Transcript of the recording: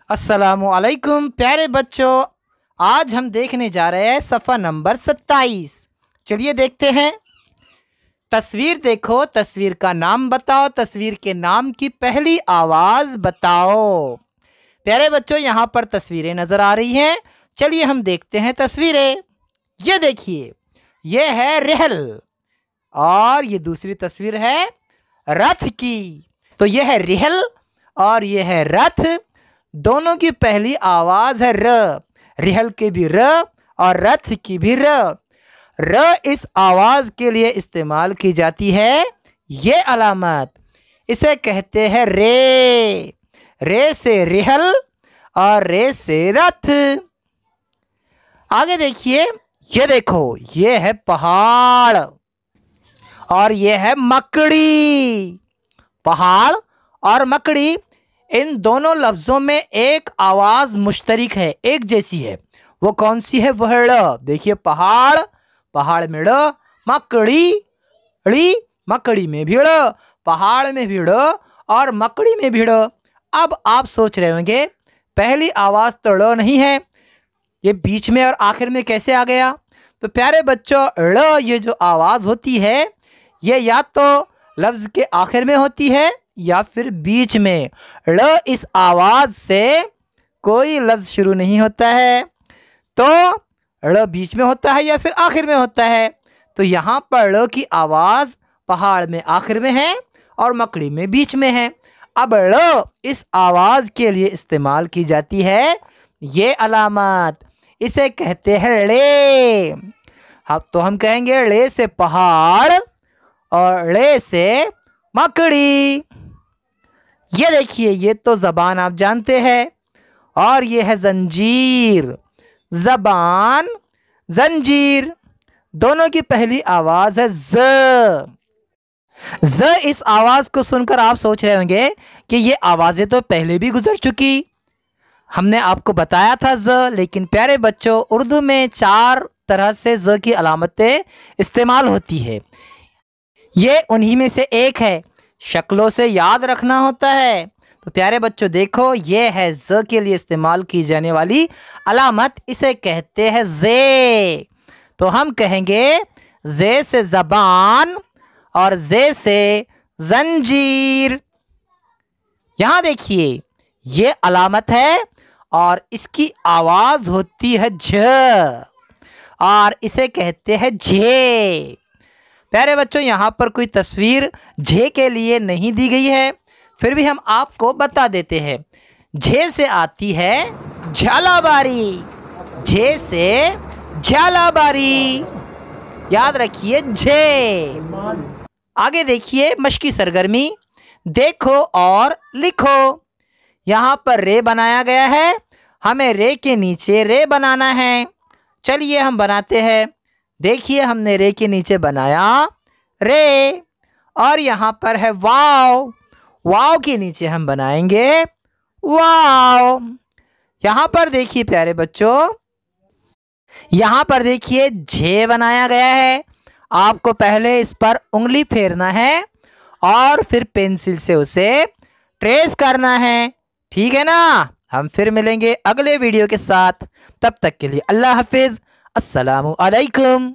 अस्सलामुअलैकुम प्यारे बच्चों, आज हम देखने जा रहे हैं सफ़ा नंबर 27। चलिए देखते हैं। तस्वीर देखो, तस्वीर का नाम बताओ, तस्वीर के नाम की पहली आवाज़ बताओ। प्यारे बच्चों, यहाँ पर तस्वीरें नज़र आ रही हैं। चलिए हम देखते हैं तस्वीरें। ये देखिए, ये है रेहल और ये दूसरी तस्वीर है रथ की। तो ये है रेहल और ये है रथ। दोनों की पहली आवाज है र। रेहल की भी र और रथ की भी र। र इस आवाज के लिए इस्तेमाल की जाती है। ये अलामत, इसे कहते हैं रे। रे से रेहल और रे से रथ। आगे देखिए, ये देखो, ये है पहाड़ और ये है मकड़ी। पहाड़ और मकड़ी, इन दोनों लफ्ज़ों में एक आवाज़ मुश्तरक है, एक जैसी है। वो कौन सी है? वह ड़। देखिए, पहाड़, पहाड़ में ड़, मकड़ी, ड़ी, मकड़ी में भी ड़, पहाड़ में भी ड़ और मकड़ी में भी ड़। अब आप सोच रहे होंगे, पहली आवाज़ तो ड़ नहीं है, ये बीच में और आखिर में कैसे आ गया? तो प्यारे बच्चों, ड़ ये जो आवाज़ होती है, ये या तो लफ्ज़ के आखिर में होती है या फिर बीच में। ड़ इस आवाज़ से कोई लफ्ज़ शुरू नहीं होता है, तो ड़ बीच में होता है या फिर आखिर में होता है। तो यहाँ पर ड़ की आवाज़ पहाड़ में आखिर में है और मकड़ी में बीच में है। अब ड़ इस आवाज़ के लिए इस्तेमाल की जाती है ये अलामत, इसे कहते हैं ड़े। तो हम कहेंगे ड़े से पहाड़ और ड़े से मकड़ी। ये देखिए, ये तो ज़बान आप जानते हैं और ये है जंजीर। ज़बान, जंजीर, दोनों की पहली आवाज़ है ज़। ज़ इस आवाज़ को सुनकर आप सोच रहे होंगे कि ये आवाज़ें तो पहले भी गुजर चुकी। हमने आपको बताया था ज़, लेकिन प्यारे बच्चों, उर्दू में 4 तरह से ज़ की अलामतें इस्तेमाल होती है। ये उन्हीं में से एक है, शक्लों से याद रखना होता है। तो प्यारे बच्चों देखो, ये है ज़ के लिए इस्तेमाल की जाने वाली अलामत, इसे कहते हैं ज़े। तो हम कहेंगे ज़े से ज़बान और ज़े से जंजीर। यहाँ देखिए, ये अलामत है और इसकी आवाज़ होती है झ और इसे कहते हैं झे। प्यारे बच्चों, यहाँ पर कोई तस्वीर झे के लिए नहीं दी गई है, फिर भी हम आपको बता देते हैं। झे से आती है झालाबारी। झे से झालाबारी, याद रखिए झे। आगे देखिए, मश्की सरगर्मी, देखो और लिखो। यहाँ पर रे बनाया गया है, हमें रे के नीचे रे बनाना है। चलिए हम बनाते हैं। देखिए, हमने रे के नीचे बनाया रे और यहाँ पर है वाव। वाव के नीचे हम बनाएंगे वाव। यहाँ पर देखिए प्यारे बच्चों, यहाँ पर देखिए झे बनाया गया है। आपको पहले इस पर उंगली फेरना है और फिर पेंसिल से उसे ट्रेस करना है। ठीक है ना? हम फिर मिलेंगे अगले वीडियो के साथ। तब तक के लिए अल्लाह हाफिज़। अस्सलामु अलैकुम।